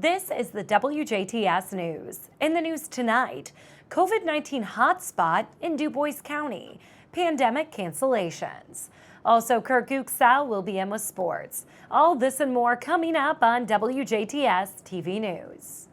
This is the WJTS News. In the news tonight, COVID-19 Hot Spot in Dubois County, pandemic cancellations. Also, Kurt Guxal will be in with sports. All this and more coming up on WJTS TV News.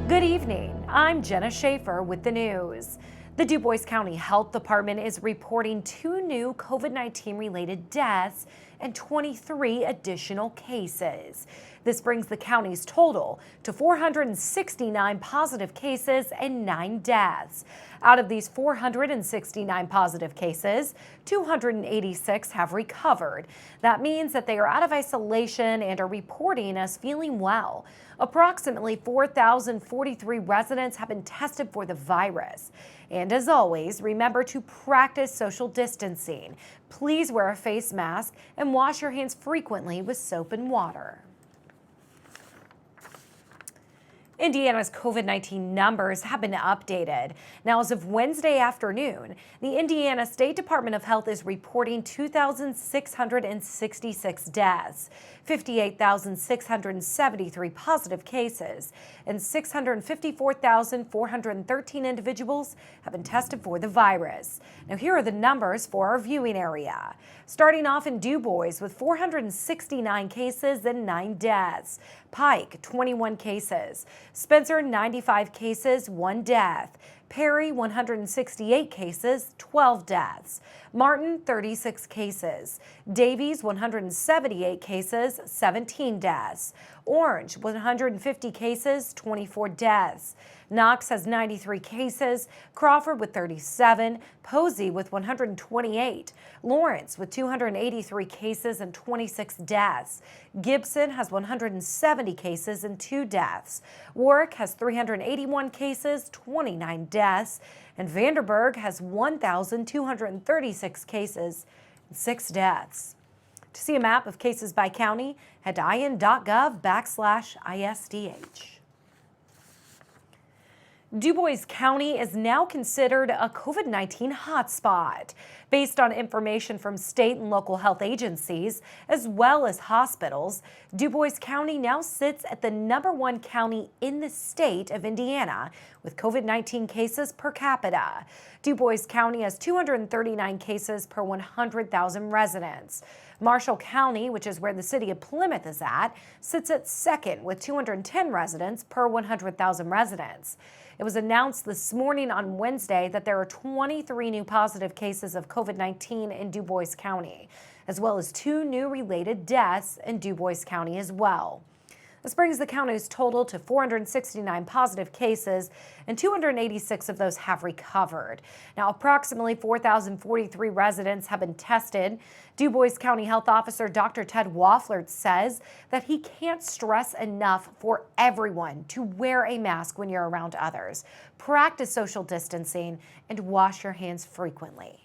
Good evening, I'm Jenna Schaffer with the news. The Dubois County Health Department is reporting 2 new COVID-19 related deaths and 23 additional cases. This brings the county's total to 469 positive cases and 9 deaths. Out of these 469 positive cases, 286 have recovered. That means that they are out of isolation and are reporting as feeling well. Approximately 4,043 residents have been tested for the virus. And as always, remember to practice social distancing. Please wear a face mask and wash your hands frequently with soap and water. Indiana's COVID-19 numbers have been updated. Now, as of Wednesday afternoon, the Indiana State Department of Health is reporting 2,666 deaths, 58,673 positive cases, and 654,413 individuals have been tested for the virus. Now, here are the numbers for our viewing area. Starting off in Dubois with 469 cases and 9 deaths. Pike, 21 cases. Spencer, 95 cases, 1 death. Perry, 168 cases, 12 deaths. Martin, 36 cases. Davies, 178 cases, 17 deaths. Orange, 150 cases, 24 deaths. Knox has 93 cases, Crawford with 37, Posey with 128, Lawrence with 283 cases and 26 deaths. Gibson has 170 cases and 2 deaths. Warwick has 381 cases, 29 deaths. And Vanderburgh has 1,236 cases and 6 deaths. To see a map of cases by county, head to in.gov/ISDH. Dubois County is now considered a COVID-19 hotspot. Based on information from state and local health agencies, as well as hospitals, Dubois County now sits at the #1 county in the state of Indiana with COVID-19 cases per capita. Dubois County has 239 cases per 100,000 residents. Marshall County, which is where the city of Plymouth is at, sits at second with 210 residents per 100,000 residents. It was announced this morning on Wednesday that there are 23 new positive cases of COVID-19 in Dubois County, as well as 2 new related deaths in Dubois County as well. This brings the county's total to 469 positive cases, and 286 of those have recovered. Now, approximately 4,043 residents have been tested. Dubois County Health Officer Dr. Ted Wafflert says that he can't stress enough for everyone to wear a mask when you're around others, practice social distancing, and wash your hands frequently.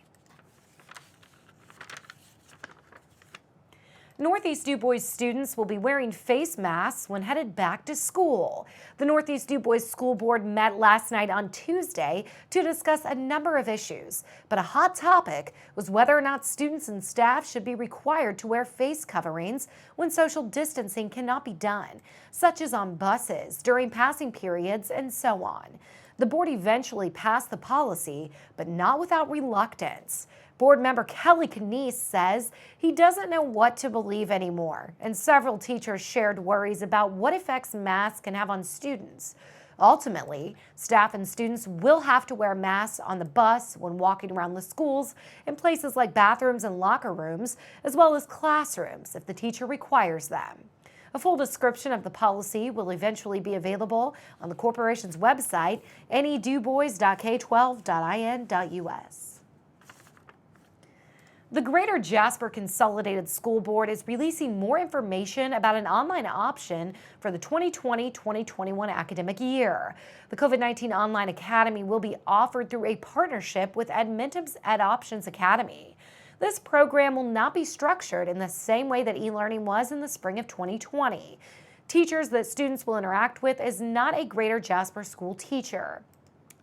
Northeast Dubois students will be wearing face masks when headed back to school. The Northeast Dubois School Board met last night on Tuesday to discuss a number of issues, but a hot topic was whether or not students and staff should be required to wear face coverings when social distancing cannot be done, such as on buses, during passing periods, and so on. The board eventually passed the policy, but not without reluctance. Board member Kelly Canese says he doesn't know what to believe anymore, and several teachers shared worries about what effects masks can have on students. Ultimately, staff and students will have to wear masks on the bus, when walking around the schools, in places like bathrooms and locker rooms, as well as classrooms if the teacher requires them. A full description of the policy will eventually be available on the corporation's website, nedubois.k12.in.us. The Greater Jasper Consolidated School Board is releasing more information about an online option for the 2020-2021 academic year. The COVID-19 Online Academy will be offered through a partnership with Edmentum's EdOptions Academy. This program will not be structured in the same way that e-learning was in the spring of 2020. Teachers that students will interact with is not a Greater Jasper school teacher.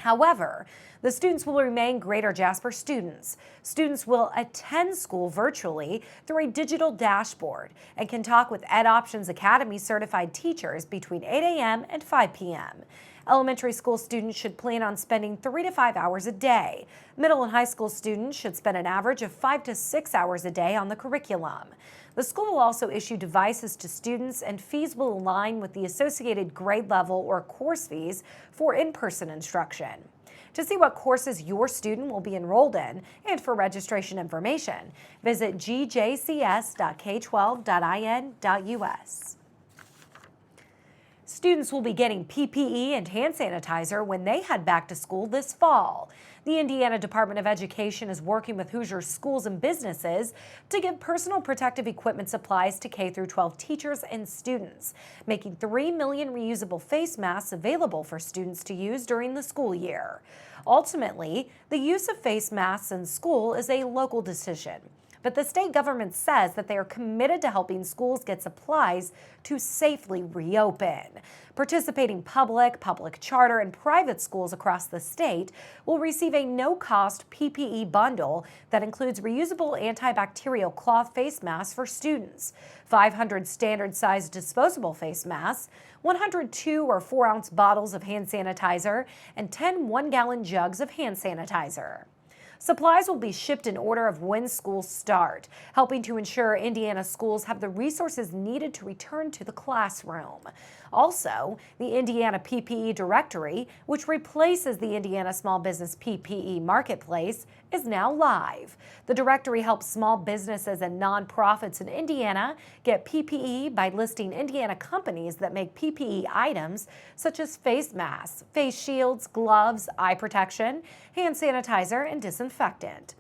However, the students will remain Greater Jasper students. Students will attend school virtually through a digital dashboard and can talk with EdOptions Academy certified teachers between 8 a.m. and 5 p.m. Elementary school students should plan on spending 3 to 5 hours a day. Middle and high school students should spend an average of 5 to 6 hours a day on the curriculum. The school will also issue devices to students, and fees will align with the associated grade level or course fees for in-person instruction. To see what courses your student will be enrolled in and for registration information, visit gjcs.k12.in.us. Students will be getting PPE and hand sanitizer when they head back to school this fall. The Indiana Department of Education is working with Hoosier schools and businesses to give personal protective equipment supplies to K-12 teachers and students, making 3 million reusable face masks available for students to use during the school year. Ultimately, the use of face masks in school is a local decision, but the state government says that they are committed to helping schools get supplies to safely reopen. Participating public charter, and private schools across the state will receive a no-cost PPE bundle that includes reusable antibacterial cloth face masks for students, 500 standard-sized disposable face masks, 100 2- or 4-ounce bottles of hand sanitizer, and 10 one-gallon jugs of hand sanitizer. Supplies will be shipped in order of when schools start, helping to ensure Indiana schools have the resources needed to return to the classroom. Also, the Indiana PPE Directory, which replaces the Indiana Small Business PPE Marketplace, is now live. The directory helps small businesses and nonprofits in Indiana get PPE by listing Indiana companies that make PPE items such as face masks, face shields, gloves, eye protection, hand sanitizer, and disinfectant.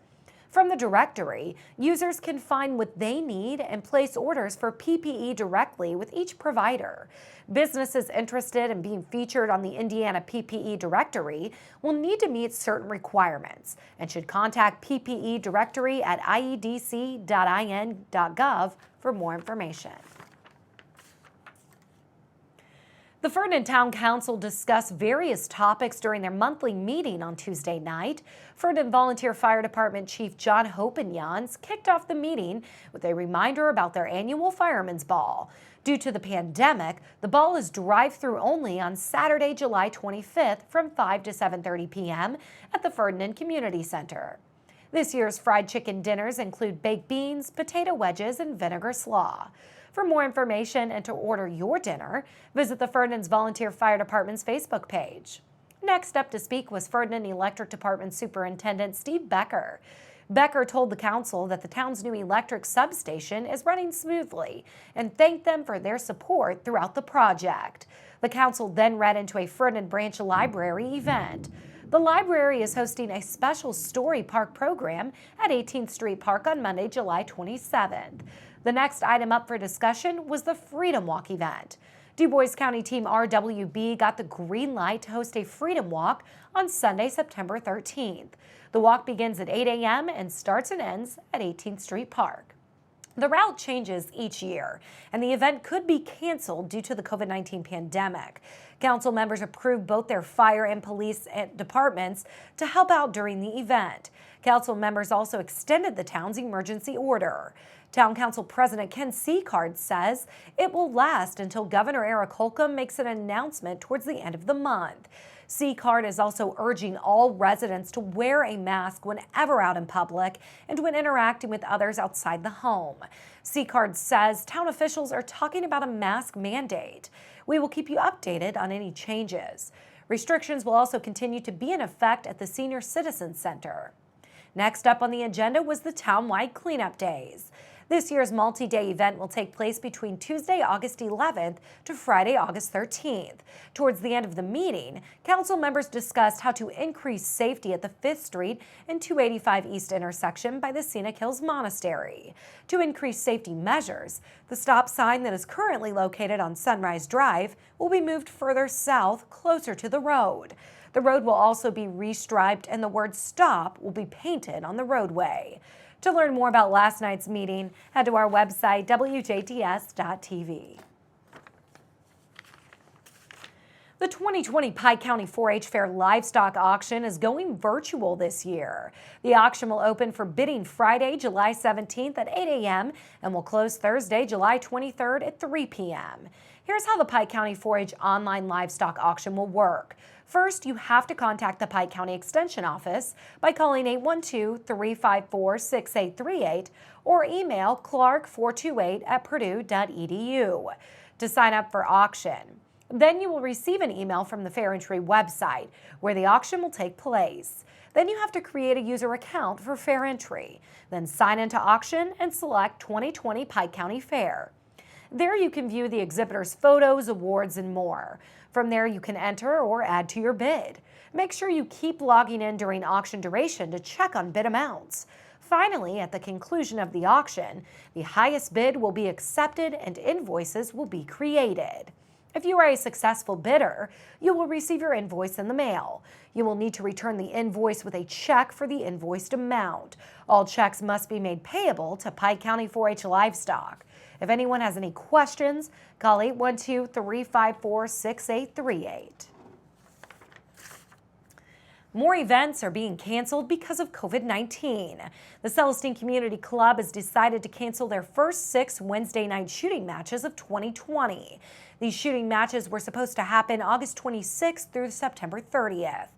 From the directory, users can find what they need and place orders for PPE directly with each provider. Businesses interested in being featured on the Indiana PPE Directory will need to meet certain requirements and should contact PPE Directory at iedc.in.gov for more information. The Fernand Town Council discussed various topics during their monthly meeting on Tuesday night. Fernand Volunteer Fire Department Chief John Hopenjans kicked off the meeting with a reminder about their annual Fireman's Ball. Due to the pandemic, the ball is drive-through only on Saturday, July 25th from 5 to 7:30 p.m. at the Fernand Community Center. This year's fried chicken dinners include baked beans, potato wedges, and vinegar slaw. For more information and to order your dinner, visit the Fernand's Volunteer Fire Department's Facebook page. Next up to speak was Fernand Electric Department Superintendent Steve Becker. Becker told the council that the town's new electric substation is running smoothly and thanked them for their support throughout the project. The council then read into a Fernand Branch Library event. The library is hosting a special Story Park program at 18th Street Park on Monday, July 27th. The next item up for discussion was the Freedom Walk event. Dubois County Team RWB got the green light to host a Freedom Walk on Sunday, September 13th. The walk begins at 8 a.m. and starts and ends at 18th Street Park. The route changes each year, and the event could be canceled due to the COVID-19 pandemic. Council members approved both their fire and police departments to help out during the event. Council members also extended the town's emergency order. Town Council President Ken Seacard says it will last until Governor Eric Holcomb makes an announcement towards the end of the month. Seacard is also urging all residents to wear a mask whenever out in public and when interacting with others outside the home. Seacard says town officials are talking about a mask mandate. We will keep you updated on any changes. Restrictions will also continue to be in effect at the Senior Citizen Center. Next up on the agenda was the townwide cleanup days. This year's multi-day event will take place between Tuesday, August 11th to Friday, August 13th. Towards the end of the meeting, council members discussed how to increase safety at the 5th Street and 285 East intersection by the Scenic Hills Monastery. To increase safety measures, the stop sign that is currently located on Sunrise Drive will be moved further south, closer to the road. The road will also be restriped and the word stop will be painted on the roadway. To learn more about last night's meeting, head to our website, WJTS.tv. The 2020 Pike County 4-H Fair Livestock Auction is going virtual this year. The auction will open for bidding Friday, July 17th at 8 a.m. and will close Thursday, July 23rd at 3 p.m. Here's how the Pike County 4-H online livestock auction will work. First, you have to contact the Pike County Extension Office by calling 812-354-6838 or email clark428@purdue.edu to sign up for auction. Then you will receive an email from the Fair Entry website where the auction will take place. Then you have to create a user account for Fair Entry, then sign into auction and select 2020 Pike County Fair. There you can view the exhibitors' photos, awards, and more. From there you can enter or add to your bid. Make sure you keep logging in during auction duration to check on bid amounts. Finally, at the conclusion of the auction, the highest bid will be accepted and invoices will be created. If you are a successful bidder, you will receive your invoice in the mail. You will need to return the invoice with a check for the invoiced amount. All checks must be made payable to Pike County 4-H Livestock. If anyone has any questions, call 812-354-6838. More events are being canceled because of COVID-19. The Celestine Community Club has decided to cancel their first 6 Wednesday night shooting matches of 2020. These shooting matches were supposed to happen August 26th through September 30th.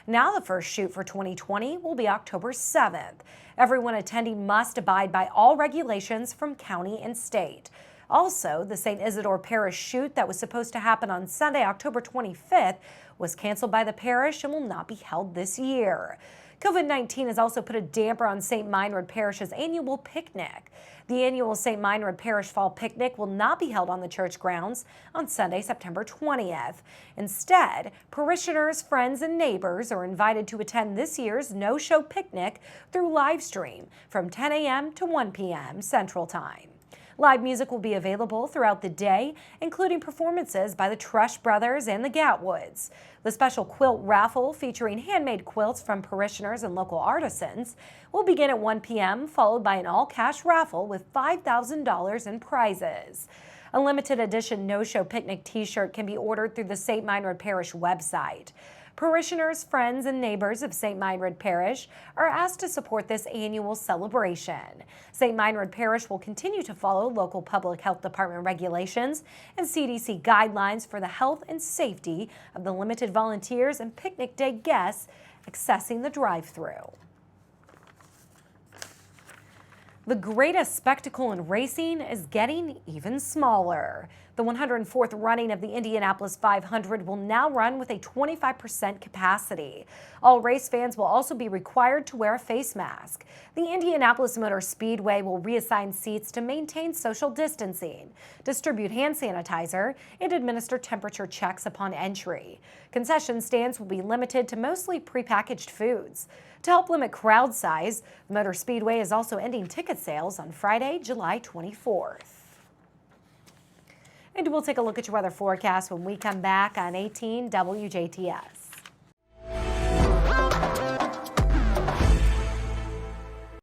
Now the first shoot for 2020 will be October 7th. Everyone attending must abide by all regulations from county and state. Also, the St. Isidore Parish shoot that was supposed to happen on Sunday, October 25th, was canceled by the parish and will not be held this year. COVID-19 has also put a damper on St. Meinrad Parish's annual picnic. The annual St. Meinrad Parish Fall Picnic will not be held on the church grounds on Sunday, September 20th. Instead, parishioners, friends, and neighbors are invited to attend this year's no-show picnic through live stream from 10 a.m. to 1 p.m. Central Time. Live music will be available throughout the day, including performances by the Trush Brothers and the Gatwoods. The special quilt raffle featuring handmade quilts from parishioners and local artisans will begin at 1 p.m., followed by an all-cash raffle with $5,000 in prizes. A limited edition no-show picnic t-shirt can be ordered through the St. Meinrad Parish website. Parishioners, friends, and neighbors of St. Meinrad Parish are asked to support this annual celebration. St. Meinrad Parish will continue to follow local public health department regulations and CDC guidelines for the health and safety of the limited volunteers and picnic day guests accessing the drive-thru. The greatest spectacle in racing is getting even smaller. The 104th running of the Indianapolis 500 will now run with a 25% capacity. All race fans will also be required to wear a face mask. The Indianapolis Motor Speedway will reassign seats to maintain social distancing, distribute hand sanitizer, and administer temperature checks upon entry. Concession stands will be limited to mostly prepackaged foods. To help limit crowd size, the Motor Speedway is also ending ticket sales on Friday, July 24th. And we'll take a look at your weather forecast when we come back on 18 WJTS.